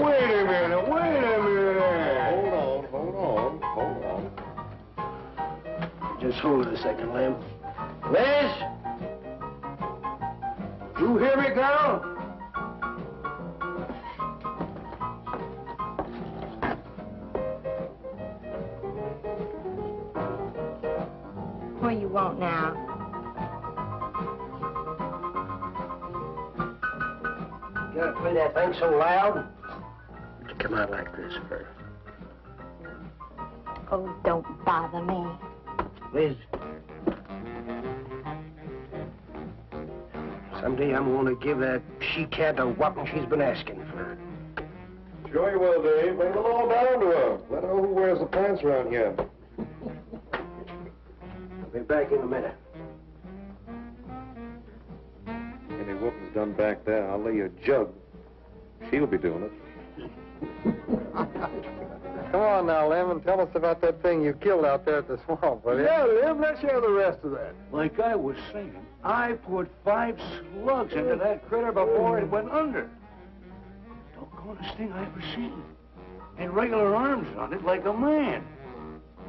Wait a minute. Hold on. Just hold it a second, Lem. Liz? You hear me, girl? What do you want now? You gotta play that thing so loud? To come out like this first. Oh, don't bother me. Liz. Someday I'm gonna give that she-cat a whopping she's been asking for. Sure you will, Dave. Bring it all down to her. Let her know who wears the pants around here. I'll be back in a minute. Any whooping's done back there, I'll lay you a jug. She'll be doing it. Come on now, Lem, and tell us about that thing you killed out there at the swamp, will you? Yeah, Lem, let's hear the rest of that. Like I was saying, I put 5 slugs into that critter before it went under. Doggonest thing I ever seen. And regular arms on it like a man.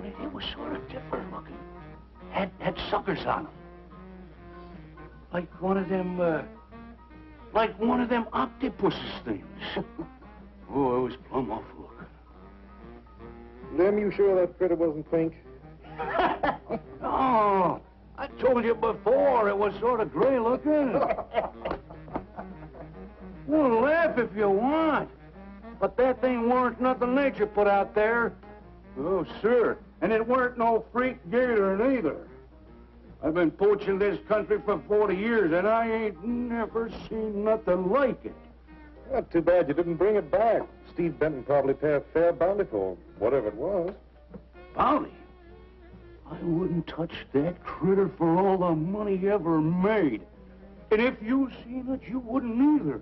But it was sort of different looking. Had suckers on them. Like one of them octopuses things. Oh, it was plumb awful looking. Lem, you sure that critter wasn't pink? Oh, I told you before it was sort of gray looking. Well, laugh if you want. But that thing weren't nothing nature put out there. Oh, sir. And it weren't no freak gator neither. I've been poaching this country for 40 years, and I ain't never seen nothing like it. Not too bad you didn't bring it back. Steve Benton probably paid a fair bounty for whatever it was. Bounty? I wouldn't touch that critter for all the money he ever made. And if you seen it, you wouldn't either.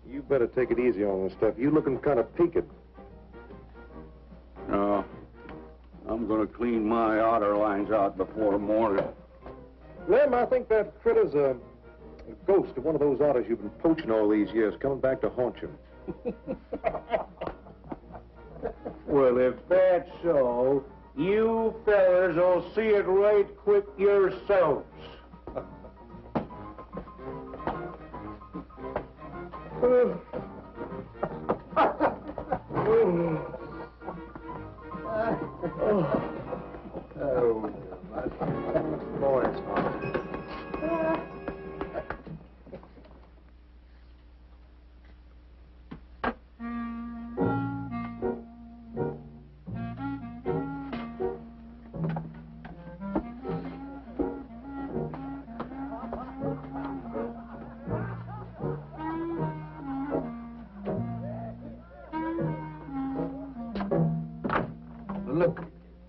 You better take it easy on this stuff. You looking kind of peaked. No. I'm gonna clean my otter lines out before morning. Lem, I think that critter's a ghost of one of those otters you've been poaching all these years, coming back to haunt you. Well, if that's so, you fellers will see it right quick yourselves. Look,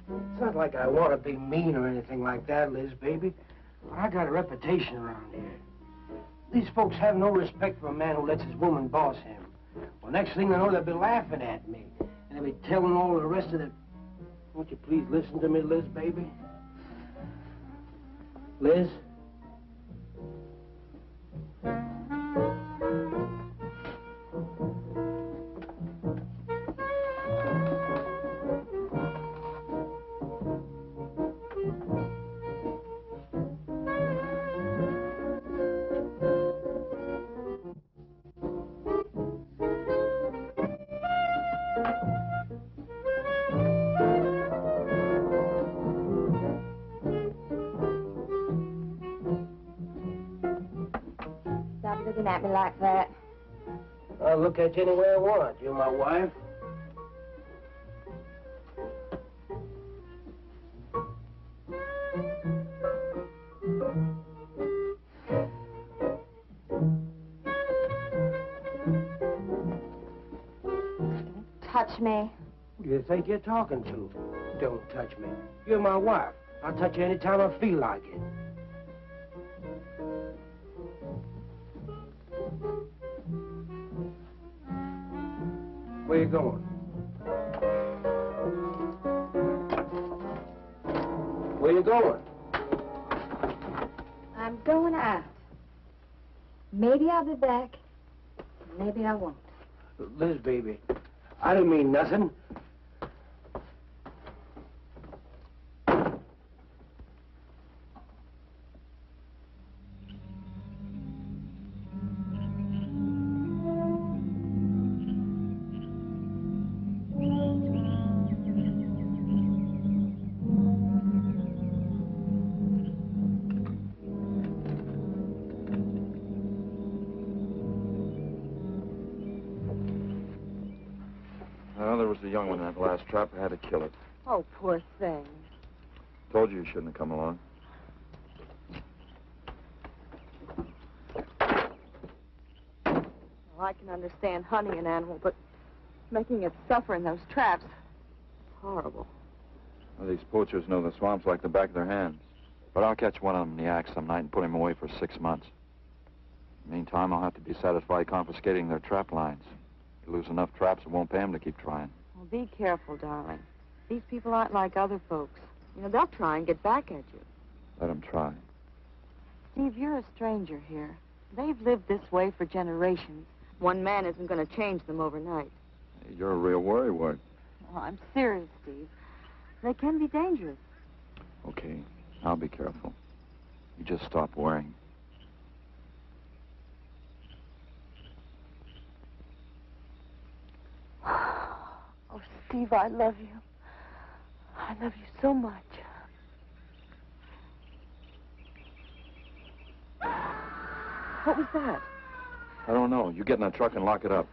it's not like I want to be mean or anything like that, Liz, baby. But I got a reputation around here. These folks have no respect for a man who lets his woman boss him. Well, next thing they know, they'll be laughing at me. And they'll be telling all the rest of the... Won't you please listen to me, Liz, baby? Liz? Looking at me like that. I'll look at you any way I want. You're my wife. Touch me. Who do you think you're talking to? Don't touch me. You're my wife. I'll touch you any time I feel like it. Where you going? Where you going? I'm going out. Maybe I'll be back. Maybe I won't. Liz, baby, I didn't mean nothing. Well, there was a young one in that last trap. I had to kill it. Oh, poor thing. Told you shouldn't have come along. Well, I can understand hunting an animal, but making it suffer in those traps, it's horrible. Well, these poachers know the swamps like the back of their hands. But I'll catch one of them in the act some night and put him away for 6 months. Meantime, I'll have to be satisfied confiscating their trap lines. If you lose enough traps, it won't pay them to keep trying. Well, be careful, darling. These people aren't like other folks. You know, they'll try and get back at you. Let them try. Steve, you're a stranger here. They've lived this way for generations. One man isn't going to change them overnight. You're a real worrywart. Oh, I'm serious, Steve. They can be dangerous. Okay, I'll be careful. You just stop worrying. Oh, Steve, I love you. I love you so much. What was that? I don't know. You get in that truck and lock it up.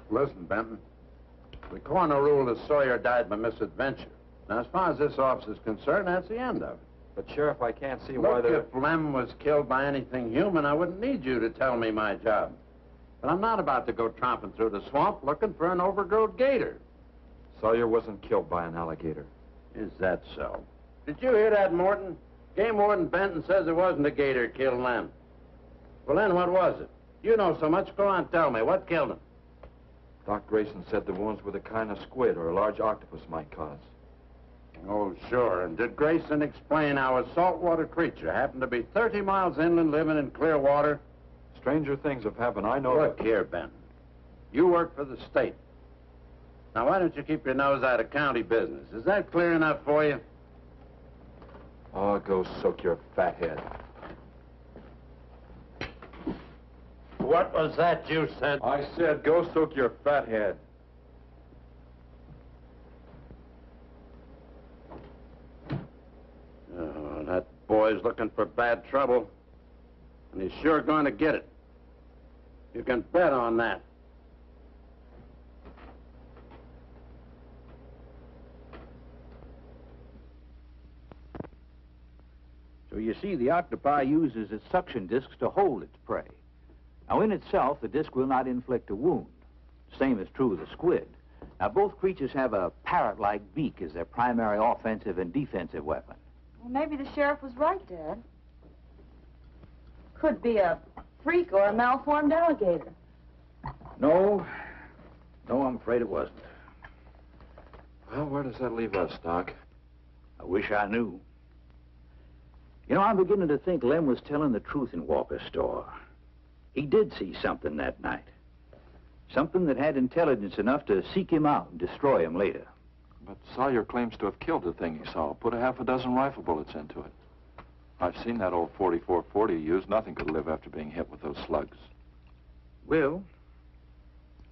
Listen, Benton. The coroner ruled that Sawyer died by misadventure. Now, as far as this officer's concerned, that's the end of it. But, Sheriff, I can't see why they're... If Lem was killed by anything human, I wouldn't need you to tell me my job. But I'm not about to go tromping through the swamp looking for an overgrown gator. Sawyer wasn't killed by an alligator. Is that so? Did you hear that, Moulton? Game Warden Benton says it wasn't a gator killed Lem. Well, then what was it? You know so much. Go on, tell me. What killed him? Dr Greyson said the wounds were the kind of squid or a large octopus might cause. Oh, sure. And did Greyson explain how a saltwater creature happened to be 30 miles inland living in clear water? Stranger things have happened. I know. Look here, Benton. You work for the state. Now, why don't you keep your nose out of county business? Is that clear enough for you? Oh, go soak your fat head. What was that you said? I said go soak your fat head. Oh, that boy's looking for bad trouble. And he's sure going to get it. You can bet on that. So you see, the octopi uses its suction discs to hold its prey. Now, in itself, the disc will not inflict a wound. Same is true of the squid. Now, both creatures have a parrot-like beak as their primary offensive and defensive weapon. Well, maybe the sheriff was right, Dad. Could be a freak or a malformed alligator. No, I'm afraid it wasn't. Well, where does that leave us, Doc? I wish I knew. You know, I'm beginning to think Lem was telling the truth in Walker's store. He did see something that night. Something that had intelligence enough to seek him out and destroy him later. But Sawyer claims to have killed the thing he saw. Put a half a dozen rifle bullets into it. I've seen that old 44-40 used. Nothing could live after being hit with those slugs. Well,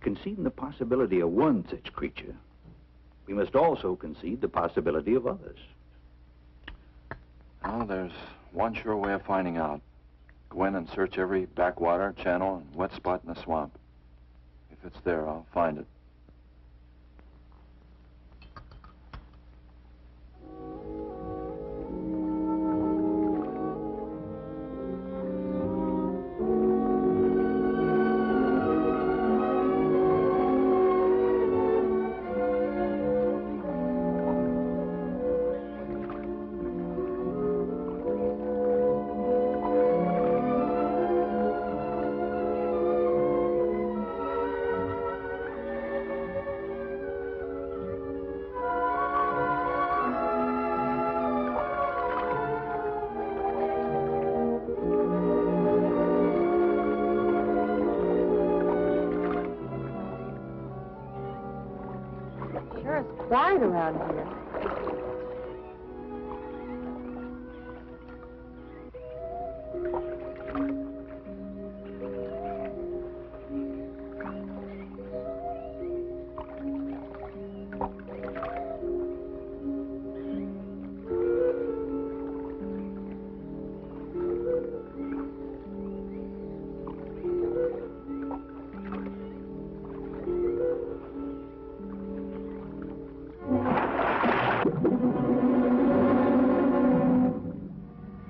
conceding the possibility of one such creature, we must also concede the possibility of others. Well, there's one sure way of finding out. Go in and search every backwater, channel, and wet spot in the swamp. If it's there, I'll find it. Sure is quiet around here.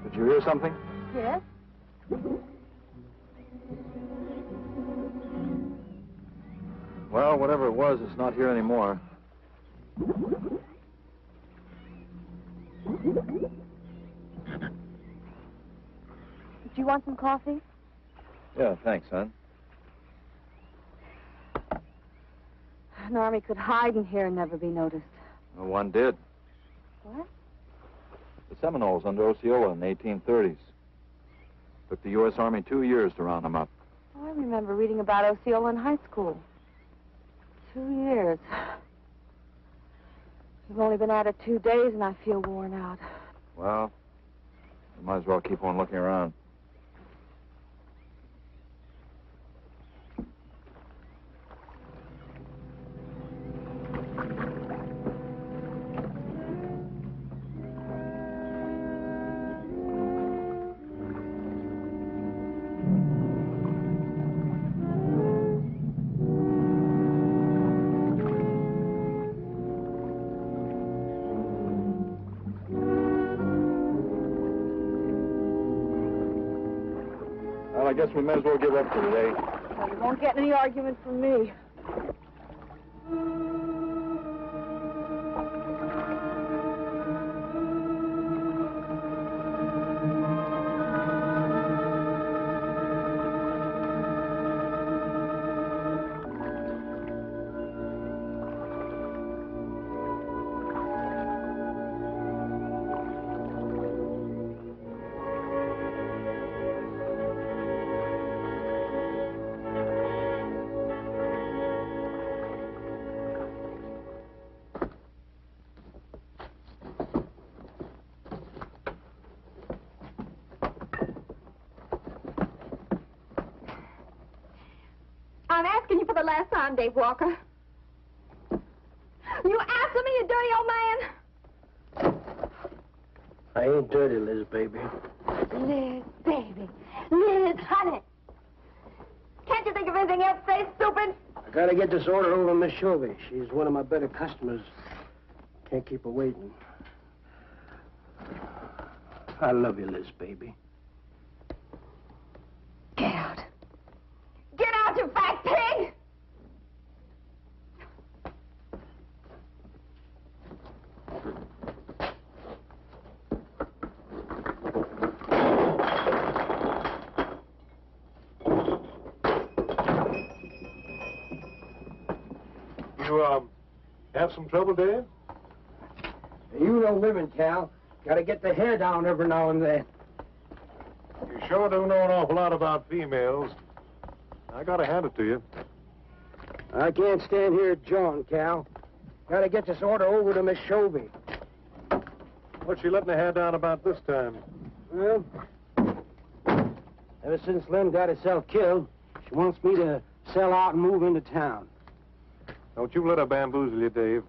Did you hear something? Yes? Well, whatever it was, it's not here anymore. Do you want some coffee? Yeah, thanks, son. An army could hide in here and never be noticed. Well, one did. What? The Seminoles under Osceola in the 1830s. Took the U.S. Army 2 years to round them up. Oh, I remember reading about Osceola in high school. 2 years. We've only been at it 2 days, and I feel worn out. Well, you might as well keep on looking around. Well, I guess we may as well give up for today. Well, you won't get any argument from me. I'm asking you for the last time, Dave Walker. You answer me, you dirty old man. I ain't dirty, Liz, baby. Liz, baby. Liz, honey. Can't you think of anything else to say, stupid? I gotta get this order over to Miss Shelby. She's one of my better customers. Can't keep her waiting. I love you, Liz, baby. Get out. Get out, you fat pig! You, have some trouble, Dave? You know women, Cal. Gotta get the hair down every now and then. You sure do know an awful lot about females. I gotta hand it to you. I can't stand here jawing, Cal. Gotta get this order over to Miss Shelby. What's she letting her hair down about this time? Well, ever since Lem got herself killed, she wants me to sell out and move into town. Don't you let her bamboozle you, Dave.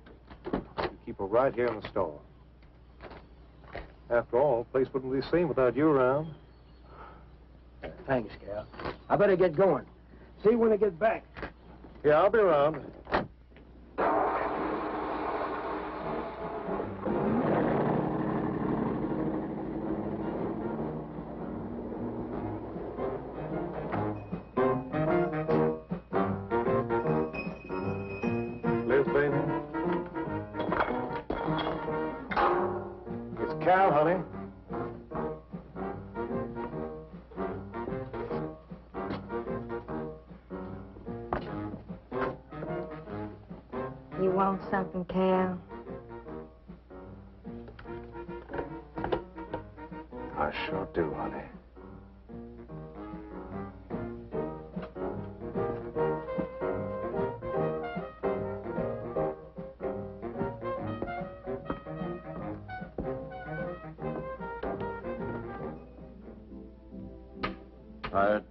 You keep her right here in the store. After all, the place wouldn't be the same without you around. Thanks, Cal. I better get going. See you when I get back. Yeah, I'll be around. Liz, baby. It's Cal, honey. You want something, Cal? I sure do, honey. Tired?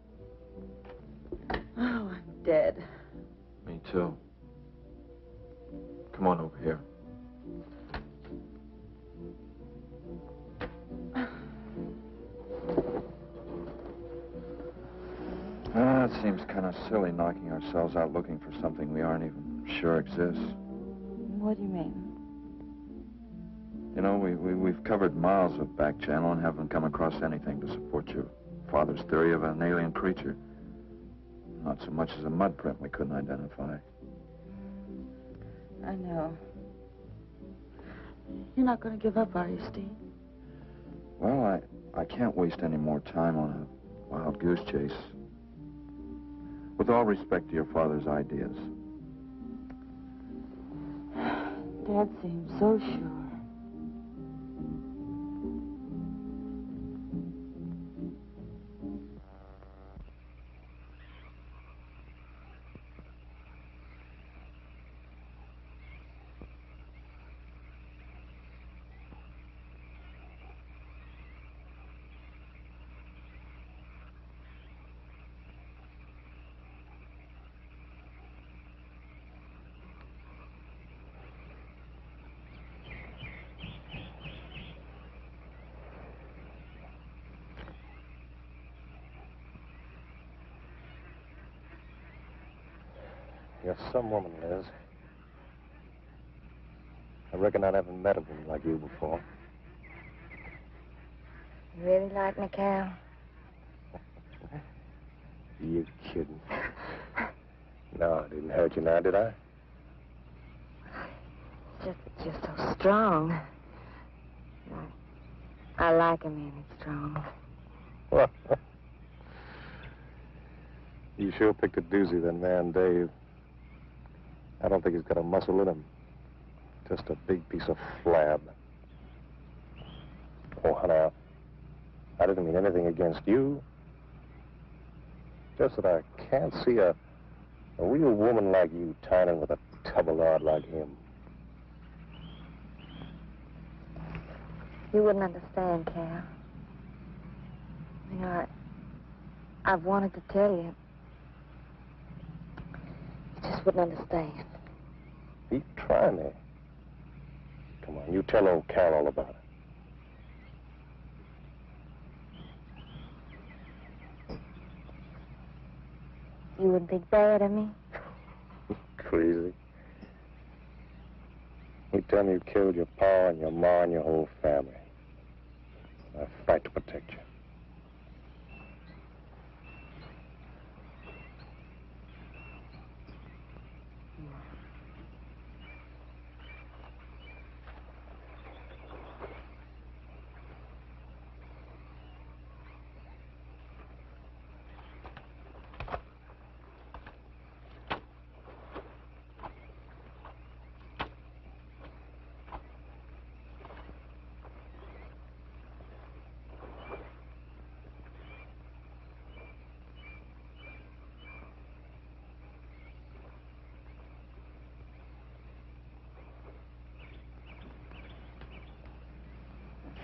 Oh, I'm dead. Me too. Come on over here. It seems kind of silly knocking ourselves out looking for something we aren't even sure exists. What do you mean? You know, we've covered miles of back channel and haven't come across anything to support your father's theory of an alien creature. Not so much as a mud print we couldn't identify. I know. You're not going to give up, are you, Steve? Well, I can't waste any more time on a wild goose chase. With all respect to your father's ideas. Dad seems so sure. You're some woman, Liz. I reckon I never met a woman like you before. You really like me, Cal? You kidding? No, I didn't hurt you now, did I? It's just that you're so strong. I like a man that's strong. Well, you sure picked a doozy, that man, Dave. I don't think he's got a muscle in him. Just a big piece of flab. Oh, honey, I didn't mean anything against you. Just that I can't see a real woman like you tying with a tubby-lard like him. You wouldn't understand, Cal. You know, I've wanted to tell you. You just wouldn't understand. You try me. Come on, you tell old Cal all about it. You wouldn't think bad of me? Crazy. You tell me you killed your pa and your ma and your whole family. I fight to protect you.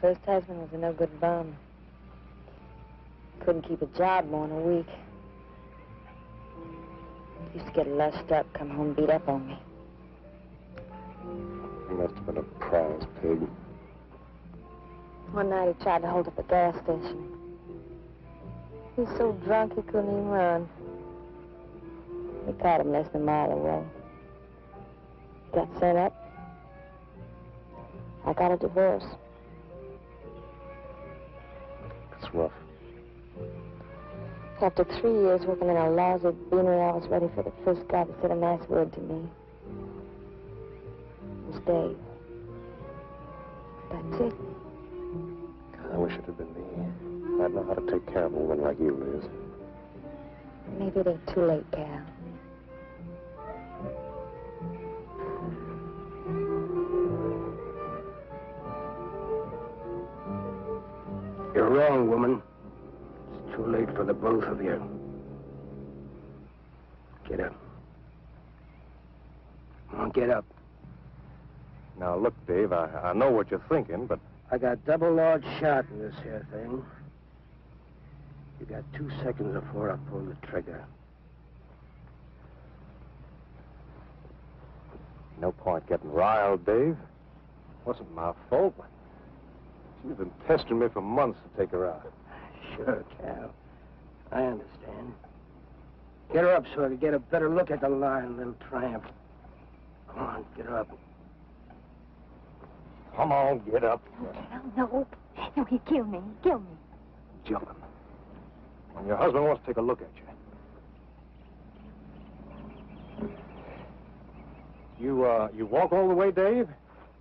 First husband was a no-good bum. Couldn't keep a job more than a week. Used to get lushed up, come home beat up on me. He must have been a prize pig. One night he tried to hold up a gas station. He was so drunk he couldn't even run. We caught him less than a mile away. Got sent up. I got a divorce. It's rough. After 3 years working in a lousy beanery, I was ready for the first guy that said a nice word to me. It was Dave. That's it. I wish it had been me. I'd know how to take care of a woman like you, Liz. Maybe it ain't too late, Cal. You're wrong, woman. It's too late for the both of you. Get up. Come on, get up. Now, look, Dave, I know what you're thinking, but... I got double large shot in this here thing. You got 2 seconds before I pull the trigger. No point getting riled, Dave. Wasn't my fault. She's been pestering me for months to take her out. Sure, Cal. I understand. Get her up so I can get a better look at the lion, little tramp. Come on, get her up. Come on, get up. Cal, no. No, he killed me. He killed me. Jumping. When your husband wants to take a look at you. You walk all the way, Dave?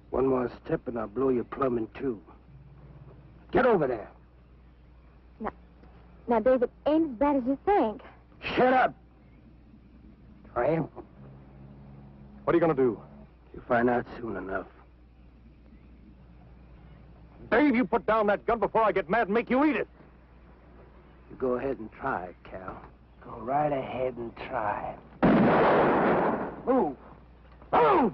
One more step and I'll blow your plumb in two. Get over there. Now, Dave, it ain't as bad as you think. Shut up. Tramp. What are you going to do? You'll find out soon enough. Dave, you put down that gun before I get mad and make you eat it. You go ahead and try it, Cal. Go right ahead and try it. Move. Move!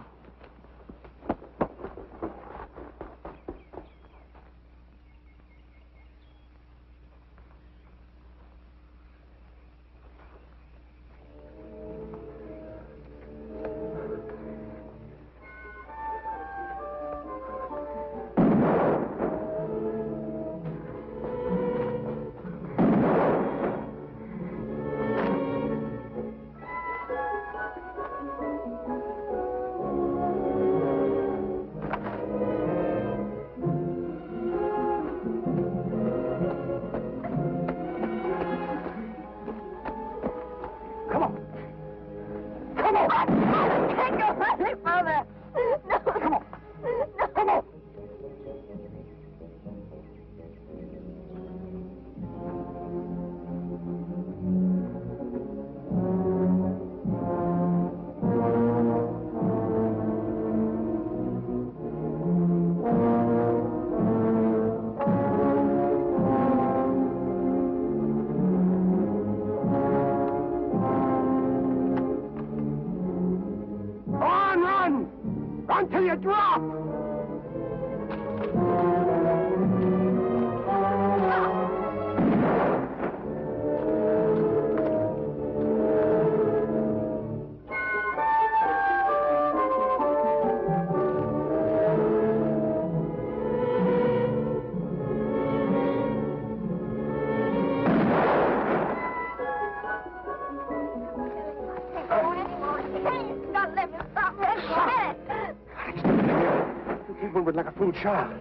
Like a fool child.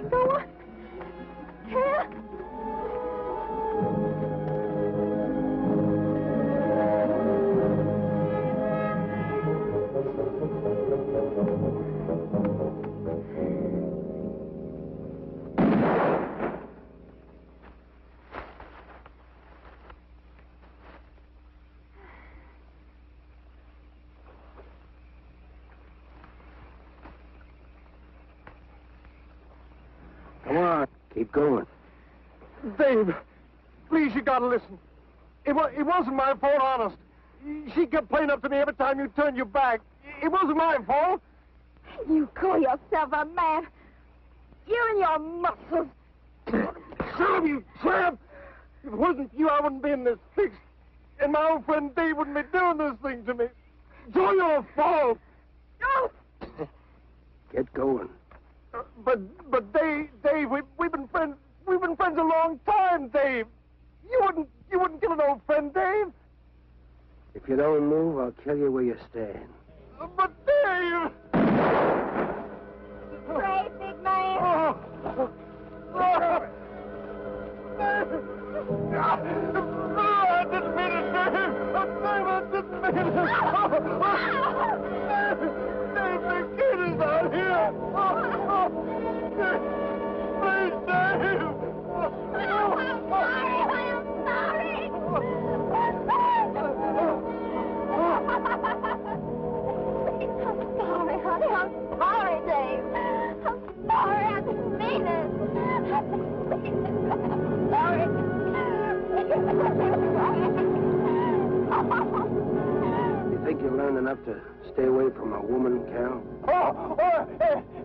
Go on. Cal. Come on, keep going. Dave, please, you gotta listen. It wasn't my fault, honest. She kept playing up to me every time you turned your back. It wasn't my fault. You call yourself a man. You and your muscles. Serve you, tramp! If it wasn't for you, I wouldn't be in this fix. And my old friend Dave wouldn't be doing this thing to me. It's all your fault. Get going. But Dave, we've been friends. We've been friends a long time, Dave. You wouldn't kill an old friend, Dave. If you don't move, I'll kill you where you stand. But Dave! Brave, big man. I didn't mean it, Dave. I didn't mean it. Dave, the kid is out here. Please, Dave. I'm sorry. I'm sorry, honey. I'm sorry, Dave. I'm sorry. I didn't mean it. I'm sorry. You think you learned enough to stay away from a woman, Cal?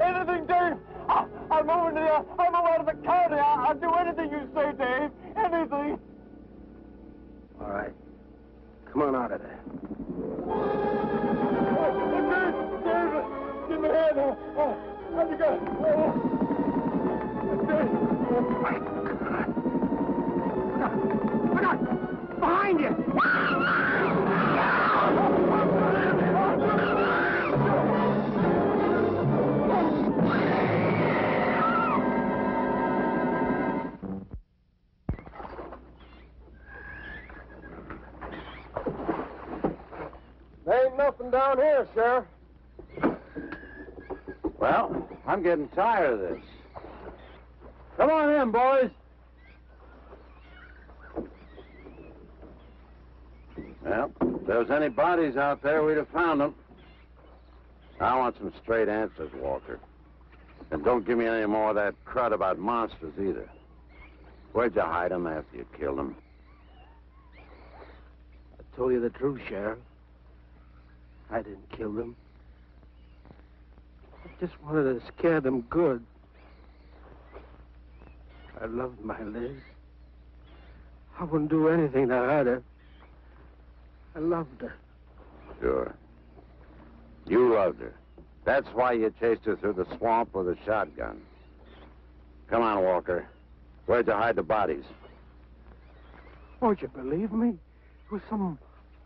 Anything, Dave. I'm moving here. I'm out of the county. I'll do anything you say, Dave. Anything. All right. Come on out of there. Dave, give me a hand. How'd you go? Dave. My God. Look out! Behind you! There ain't nothing down here, Sheriff. Well, I'm getting tired of this. Come on in, boys. Well, if there was any bodies out there, we'd have found them. I want some straight answers, Walker. And don't give me any more of that crud about monsters, either. Where'd you hide them after you killed them? I told you the truth, Sheriff. I didn't kill them. I just wanted to scare them good. I loved my Liz. I wouldn't do anything to hurt her. I loved her. Sure. You loved her. That's why you chased her through the swamp with a shotgun. Come on, Walker. Where'd you hide the bodies? Won't you believe me? It was some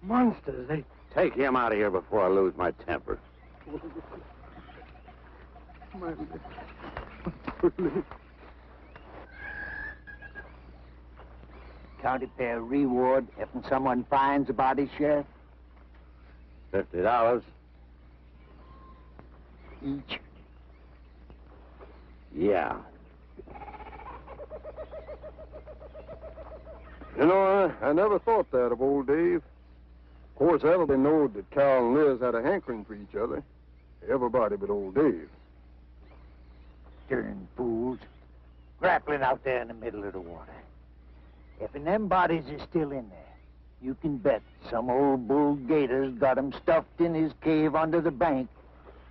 monsters. They... Take him out of here before I lose my temper. My Liz. County pay a reward if someone finds a body, Sheriff? $50. Each. Yeah. You know, I never thought that of old Dave. Of course, everybody knowed that Cal and Liz had a hankering for each other. Everybody but old Dave. Darn fools. Grappling out there in the middle of the water. If them bodies is still in there, you can bet some old bull gator's got 'em stuffed in his cave under the bank,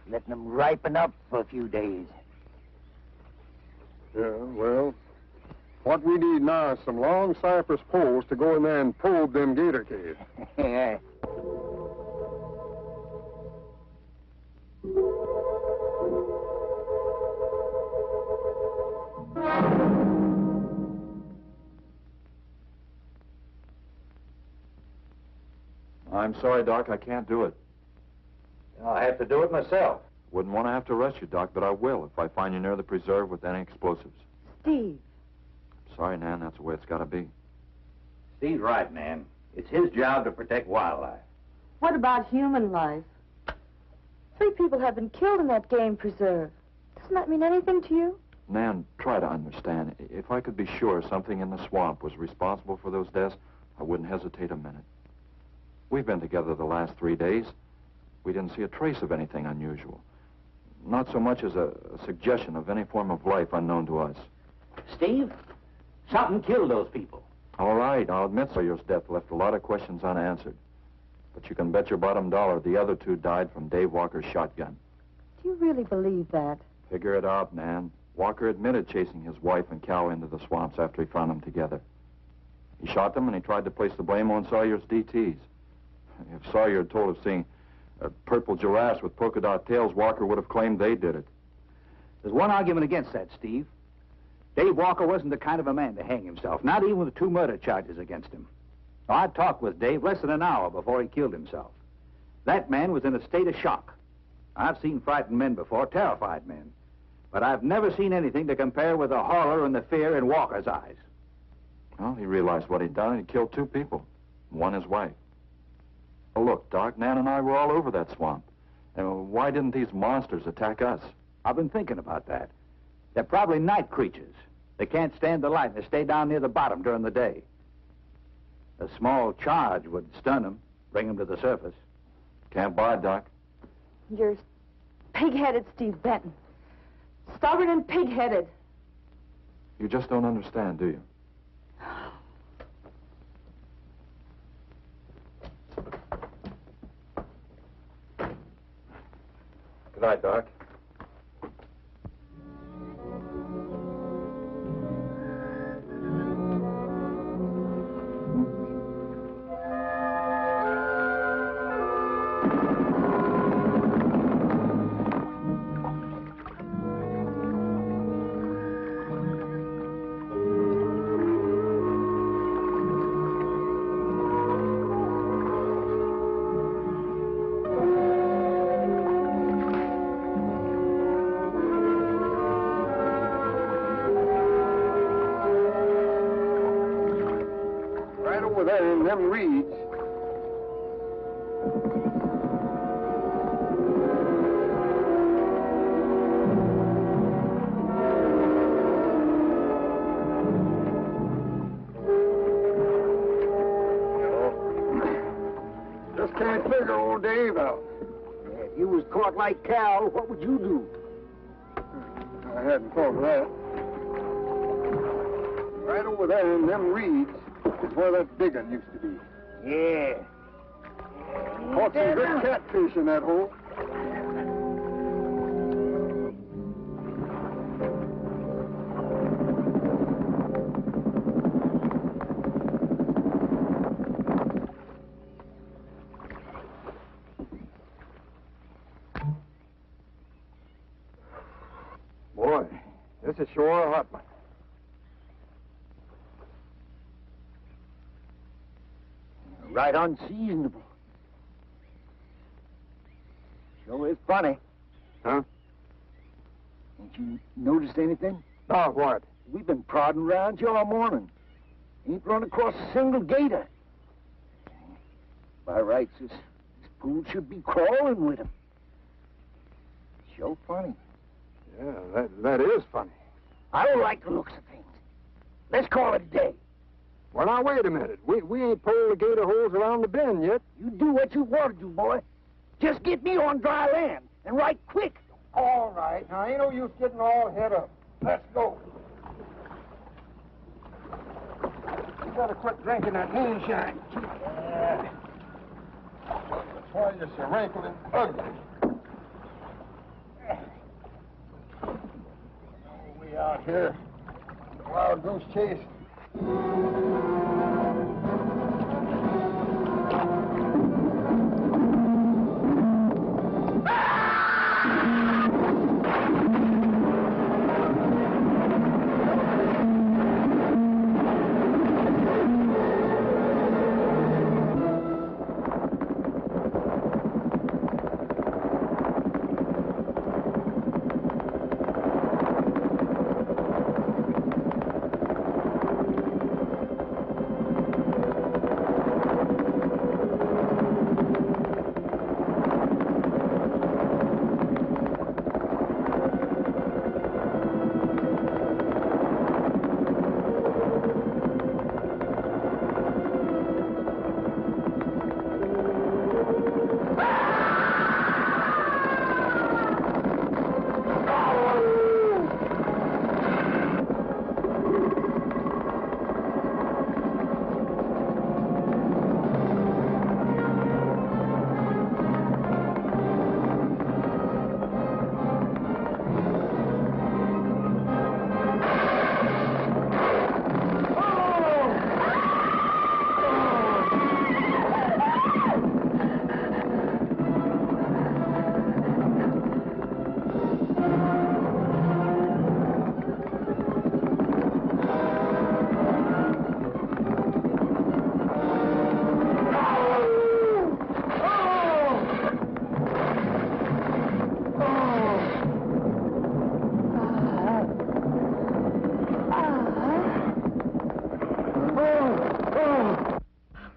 letting 'em ripen up for a few days. Yeah, well, what we need now is some long cypress poles to go in there and probe them gator caves. Yeah. I'm sorry, Doc, I can't do it. I have to do it myself. Wouldn't want to have to arrest you, Doc, but I will if I find you near the preserve with any explosives. Steve. Sorry, Nan, that's the way it's got to be. Steve's right, Nan. It's his job to protect wildlife. What about human life? 3 people have been killed in that game preserve. Doesn't that mean anything to you? Nan, try to understand. If I could be sure something in the swamp was responsible for those deaths, I wouldn't hesitate a minute. We've been together the last 3 days. We didn't see a trace of anything unusual. Not so much as a suggestion of any form of life unknown to us. Steve, something killed those people. All right, I'll admit Sawyer's death left a lot of questions unanswered. But you can bet your bottom dollar the other 2 died from Dave Walker's shotgun. Do you really believe that? Figure it out, Nan. Walker admitted chasing his wife and cow into the swamps after he found them together. He shot them and he tried to place the blame on Sawyer's DTs. If Sawyer had told of seeing purple giraffes with polka dot tails, Walker would have claimed they did it. There's one argument against that, Steve. Dave Walker wasn't the kind of a man to hang himself, not even with 2 murder charges against him. I talked with Dave less than an hour before he killed himself. That man was in a state of shock. I've seen frightened men before, terrified men. But I've never seen anything to compare with the horror and the fear in Walker's eyes. Well, he realized what he'd done and he killed 2 people, one his wife. Well, look, Doc, Nan and I were all over that swamp. And why didn't these monsters attack us? I've been thinking about that. They're probably night creatures. They can't stand the light and they stay down near the bottom during the day. A small charge would stun them, bring them to the surface. Can't buy it, Doc. You're pig-headed, Steve Benton. Stubborn and pig-headed. You just don't understand, do you? Good night, Doc. there in them reeds. Just can't figure old Dave out. If you was caught like Cal, what would you do? I hadn't thought of that. Right over there in them reeds is where that big one used to be. Yeah. Caught some good catfish in that hole. Boy, this is sure a hot one. Right unseasonable. Sure is funny. Huh? Ain't you noticed anything? Oh, what? We've been prodding around here all morning. Ain't run across a single gator. By rights, this pool should be crawling with them. Sure funny. Yeah, that is funny. I don't like the looks of things. Let's call it a day. Well, now, wait a minute. We ain't pulled the gator holes around the bend yet. You do what you want to do, boy. Just get me on dry land, and right quick. All right. Now, ain't no use getting all head up. Let's go. You better quit drinking that moonshine. Yeah. That's why you're so wrinkled and ugly. We out here, wild goose chase.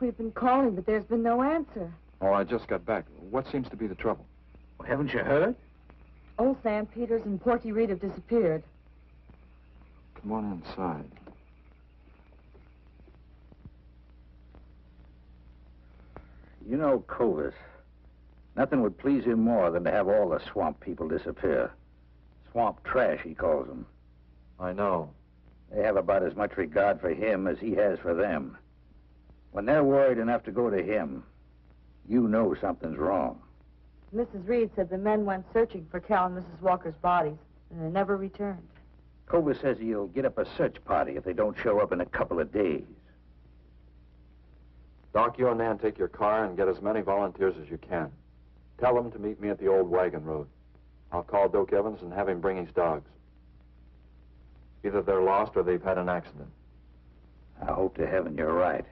We've been calling, but there's been no answer. Oh, I just got back. What seems to be the trouble? Well, haven't you heard? Old Sam Peters and Porky Reed have disappeared. Come on inside. You know, Clovis, nothing would please him more than to have all the swamp people disappear. Swamp trash, he calls them. I know. They have about as much regard for him as he has for them. When they're worried enough to go to him, you know something's wrong. Mrs. Reed said the men went searching for Cal and Mrs. Walker's bodies, and they never returned. Clovis says he'll get up a search party if they don't show up in a couple of days. Doc, you and Nan take your car and get as many volunteers as you can. Tell them to meet me at the old wagon road. I'll call Doak Evans and have him bring his dogs. Either they're lost or they've had an accident. I hope to heaven you're right.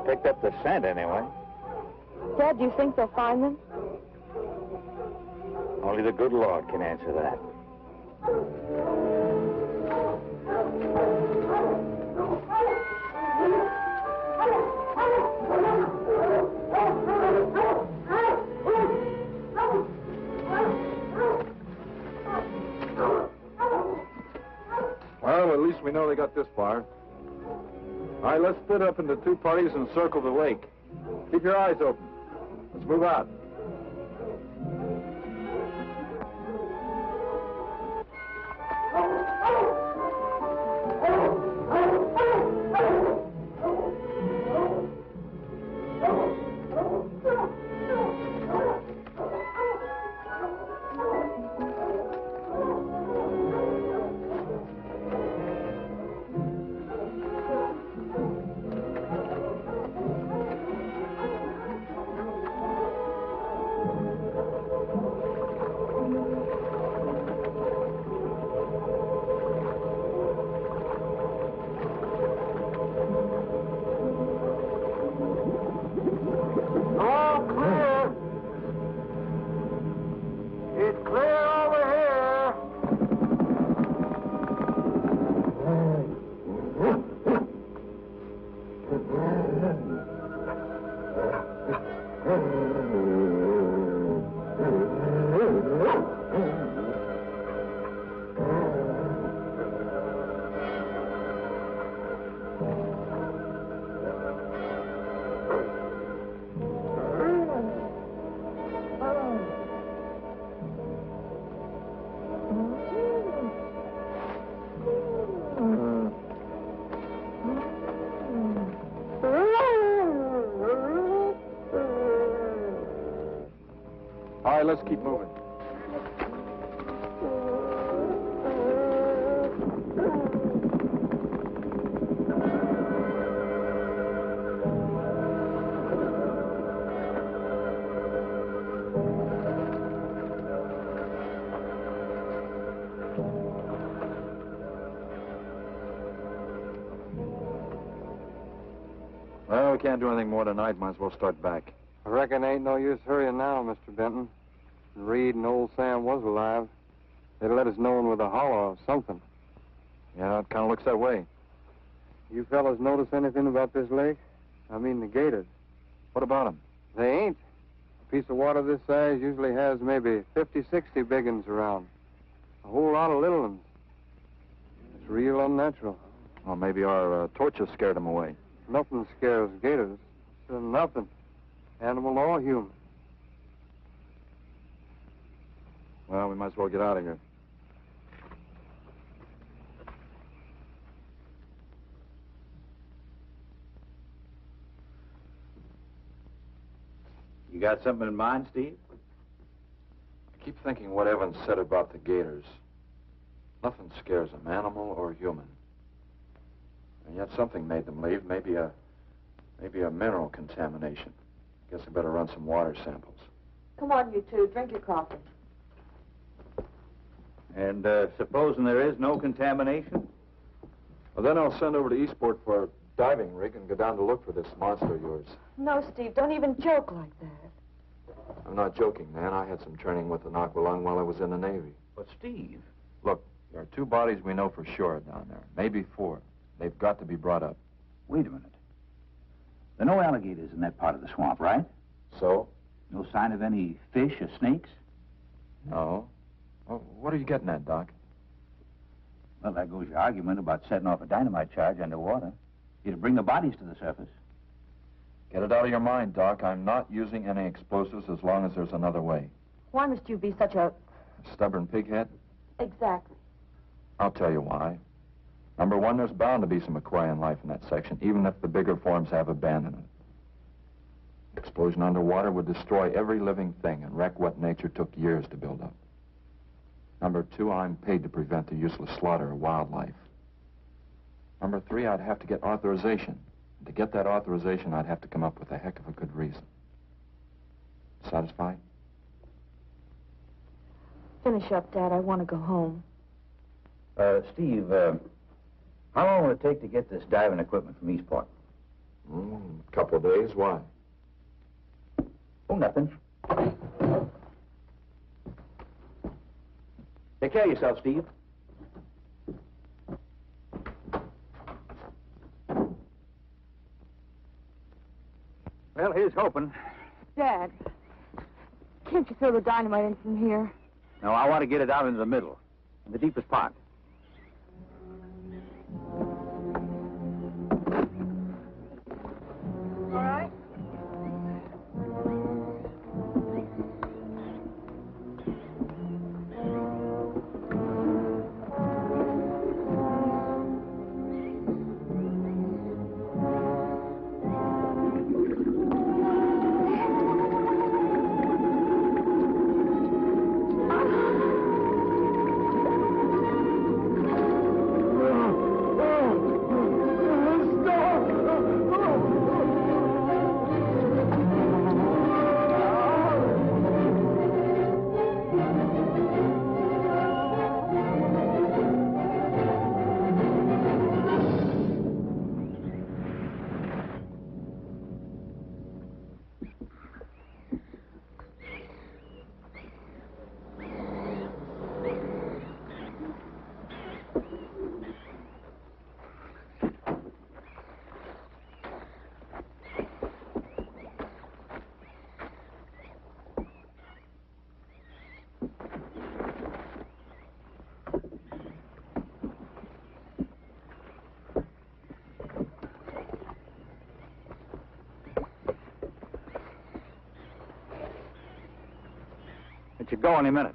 picked up the scent anyway. Dad, do you think they'll find them? Only the good Lord can answer that. Well, at least we know they got this far. All right, let's split up into two parties and circle the lake. Keep your eyes open. Let's move out. All right, let's keep moving. Well, we can't do anything more tonight. Might as well start back. I reckon ain't no use hurrying now, Mr. Benton. Reed and old Sam was alive. They'd let us know with a holler or something. Yeah, it kind of looks that way. You fellas notice anything about this lake? I mean the gators. What about them? They ain't. A piece of water this size usually has maybe 50, 60 big uns around. A whole lot of little ones. It's real unnatural. Well, maybe our torches scared them away. Nothing scares gators. Nothing. Animal or human. Well, we might as well get out of here. You got something in mind, Steve? I keep thinking what Evans said about the gators. Nothing scares them, animal or human. And yet something made them leave. Maybe a mineral contamination. Guess I better run some water samples. Come on, you two. Drink your coffee. And supposing there is no contamination? Well, then I'll send over to Eastport for a diving rig and go down to look for this monster of yours. No, Steve, don't even joke like that. I'm not joking, man. I had some training with an aqualung while I was in the Navy. But, Steve... Look, there are 2 bodies we know for sure down there. Maybe 4. They've got to be brought up. Wait a minute. There are no alligators in that part of the swamp, right? So? No sign of any fish or snakes? No. Well, what are you getting at, Doc? Well, there goes your argument about setting off a dynamite charge underwater. It'll bring the bodies to the surface. Get it out of your mind, Doc. I'm not using any explosives as long as there's another way. Why must you be such a... Stubborn pighead? Exactly. I'll tell you why. Number 1, there's bound to be some aquarian life in that section, even if the bigger forms have abandoned it. Explosion underwater would destroy every living thing and wreck what nature took years to build up. Number 2, I'm paid to prevent the useless slaughter of wildlife. Number 3, I'd have to get authorization. And to get that authorization, I'd have to come up with a heck of a good reason. Satisfied? Finish up, Dad. I want to go home. Steve, how long will it take to get this diving equipment from Eastport? Couple of days. Why? Oh, nothing. Take care of yourself, Steve. Well, here's hoping. Dad, can't you throw the dynamite in from here? No, I want to get it out into the middle, in the deepest part. All right. Let you go any minute.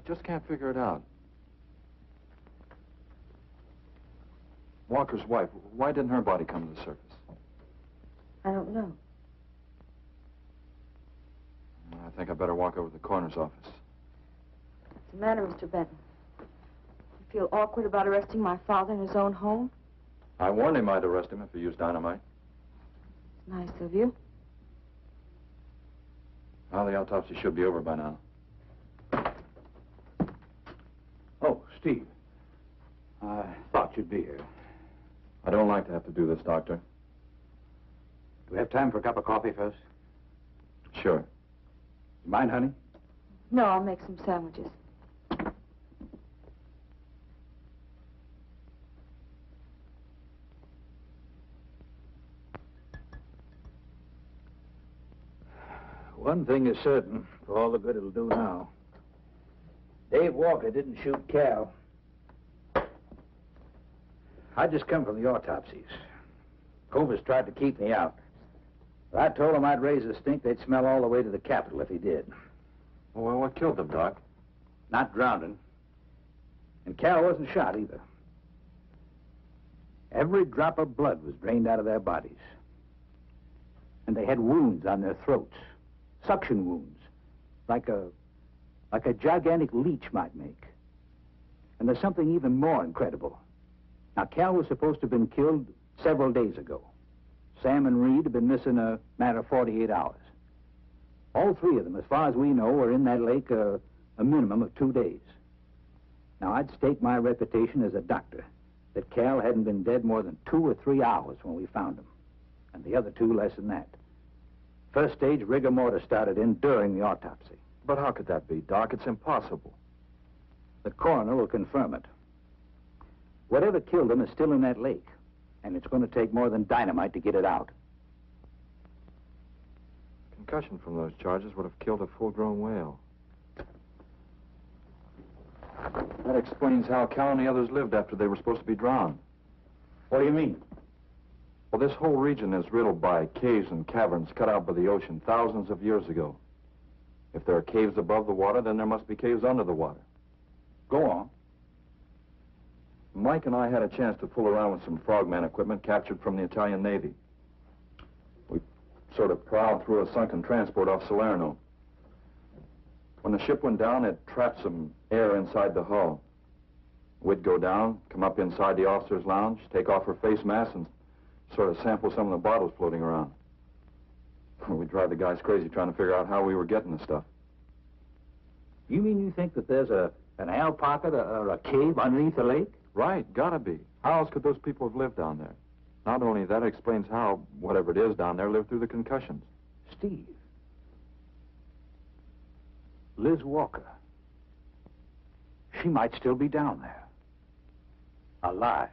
Just can't figure it out. Walker's wife, why didn't her body come to the surface? I don't know. I think I better walk over to the coroner's office. What's the matter, Mr. Benton? You feel awkward about arresting my father in his own home? I warned him I'd arrest him if he used dynamite. It's nice of you. Well, the autopsy should be over by now. Oh, Steve. I thought you'd be here. I don't like to have to do this, Doctor. Do we have time for a cup of coffee first? Sure. You mind, honey? No, I'll make some sandwiches. One thing is certain, for all the good it'll do now. Dave Walker didn't shoot Cal. I just come from the autopsies. Covers tried to keep me out. But I told him I'd raise a stink they'd smell all the way to the Capitol if he did. Well, what killed them, Doc? Not drowning. And Cal wasn't shot either. Every drop of blood was drained out of their bodies. And they had wounds on their throats. Suction wounds. Like a gigantic leech might make. And there's something even more incredible. Now, Cal was supposed to have been killed several days ago. Sam and Reed have been missing a matter of 48 hours. All three of them, as far as we know, were in that lake a minimum of 2 days. Now, I'd stake my reputation as a doctor that Cal hadn't been dead more than 2 or 3 hours when we found him. And the other two less than that. First stage rigor mortis started in during the autopsy. But how could that be, Doc? It's impossible. The coroner will confirm it. Whatever killed him is still in that lake, and it's going to take more than dynamite to get it out. concussion from those charges would have killed a full-grown whale. That explains how Cal and the others lived after they were supposed to be drowned. What do you mean? Well, this whole region is riddled by caves and caverns cut out by the ocean thousands of years ago. If there are caves above the water, then there must be caves under the water. Go on. Mike and I had a chance to fool around with some frogman equipment captured from the Italian Navy. We sort of prowled through a sunken transport off Salerno. When the ship went down, it trapped some air inside the hull. We'd go down, come up inside the officer's lounge, take off her face mask, and sort of sample some of the bottles floating around. We'd drive the guys crazy trying to figure out how we were getting the stuff. You mean you think that there's an air pocket or a cave underneath the lake? Right, gotta be. How else could those people have lived down there? Not only that, it explains how, whatever it is down there, lived through the concussions. Steve. Liz Walker. She might still be down there. Alive.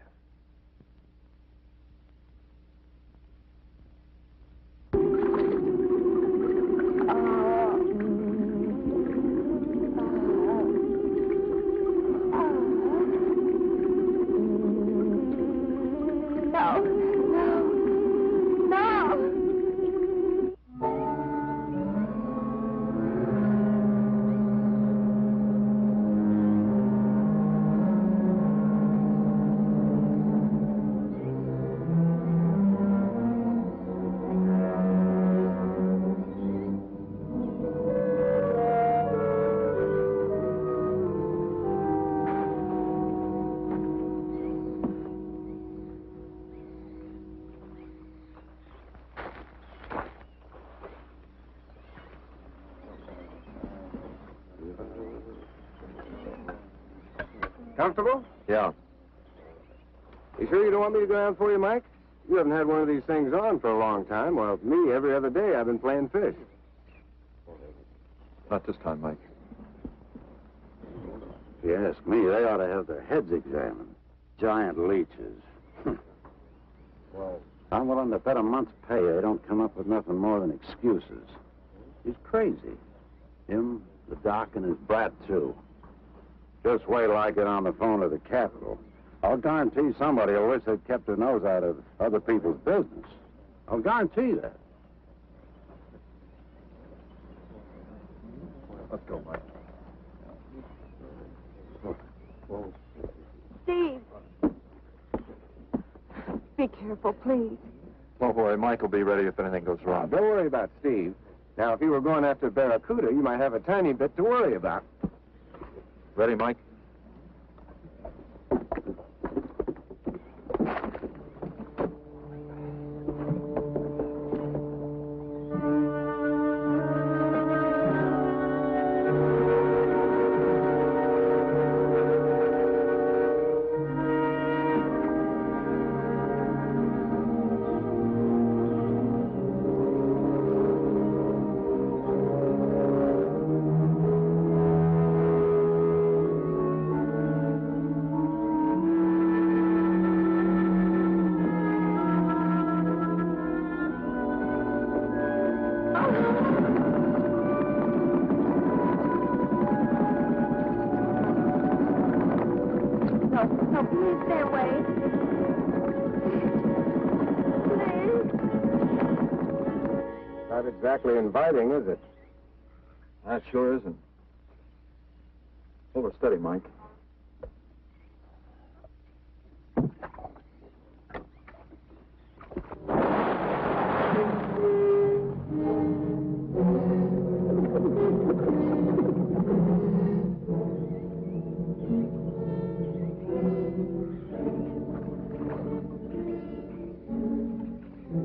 Comfortable? Yeah. You sure you don't want me to go down for you, Mike? You haven't had one of these things on for a long time. Well, me, every other day I've been playing fish. Not this time, Mike. If you ask me, they ought to have their heads examined. Giant leeches. Well, I'm willing to bet a month's pay they don't come up with nothing more than excuses. He's crazy. Him, the doc, and his brat, too. Just wait till I get on the phone to the Capitol. I'll guarantee somebody will wish they'd kept their nose out of other people's business. I'll guarantee that. Let's go, Mike. Steve! Be careful, please. Oh, boy, Mike will be ready if anything goes wrong. don't worry about Steve. Now, if you were going after Barracuda, you might have a tiny bit to worry about. Ready, Mike? Not exactly inviting, is it? That sure isn't. Hold her steady, Mike.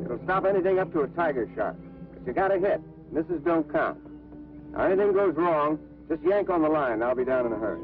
It'll stop anything up to a tiger shot. But you got a hit. Misses don't count. Now, anything goes wrong, just yank on the line. I'll be down in a hurry.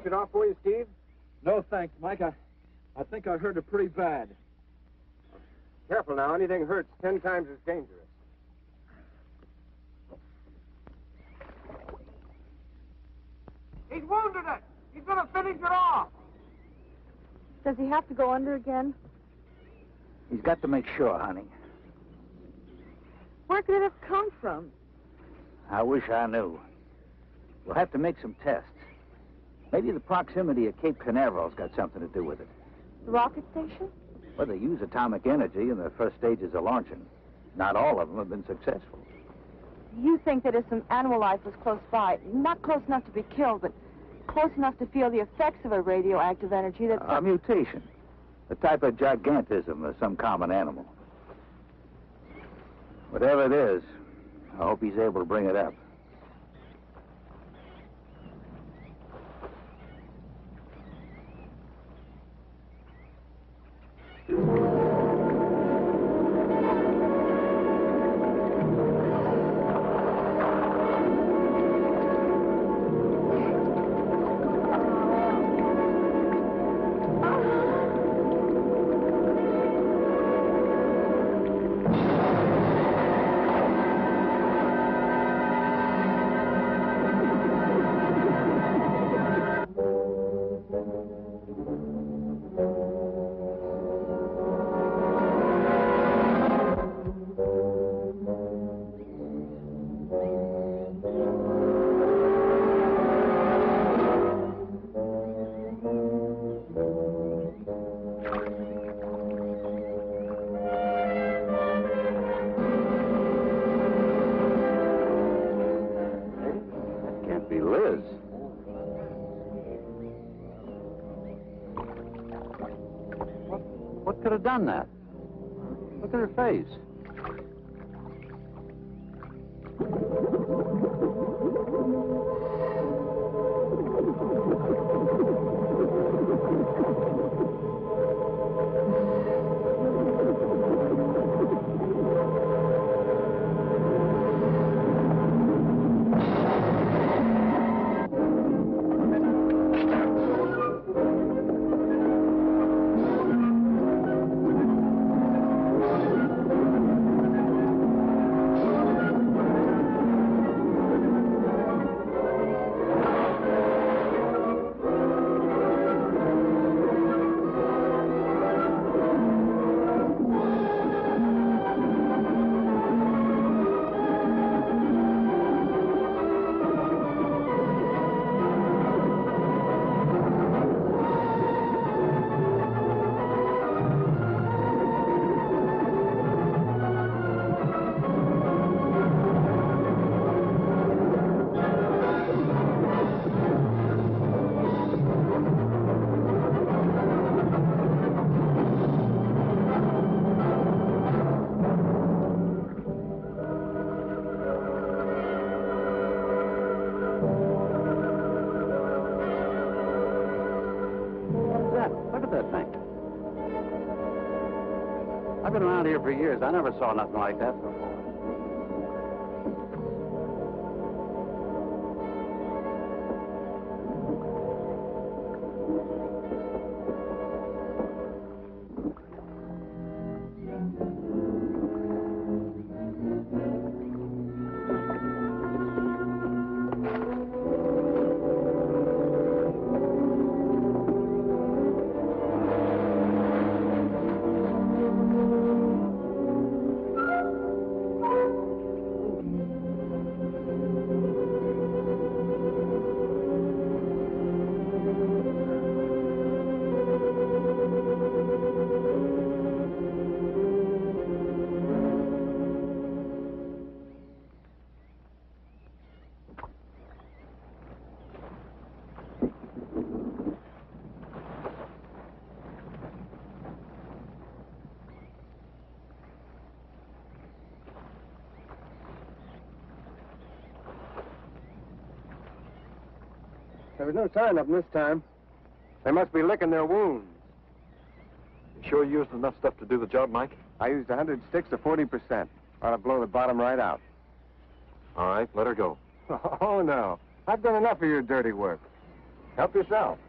it off for you, Steve? No, thanks, Mike. I think I hurt her pretty bad. Careful now. Anything hurts 10 times as dangerous. He's wounded it. He's going to finish it off. Does he have to go under again? He's got to make sure, honey. Where could it have come from? I wish I knew. We'll have to make some tests. Maybe the proximity of Cape Canaveral's got something to do with it. The rocket station? Well, they use atomic energy in the first stages of launching. Not all of them have been successful. You think that if some animal life was close by, not close enough to be killed, but close enough to feel the effects of a radioactive energy that... A mutation. A type of gigantism of some common animal. Whatever it is, I hope he's able to bring it up. What could have done that? Look at her face. I've been around here for years. I never saw nothing like that before. There was no sign of them this time. They must be licking their wounds. You sure you used enough stuff to do the job, Mike? I used 100 sticks of 40%. Ought to blow the bottom right out. All right, let her go. Oh, no. I've done enough of your dirty work. Help yourself.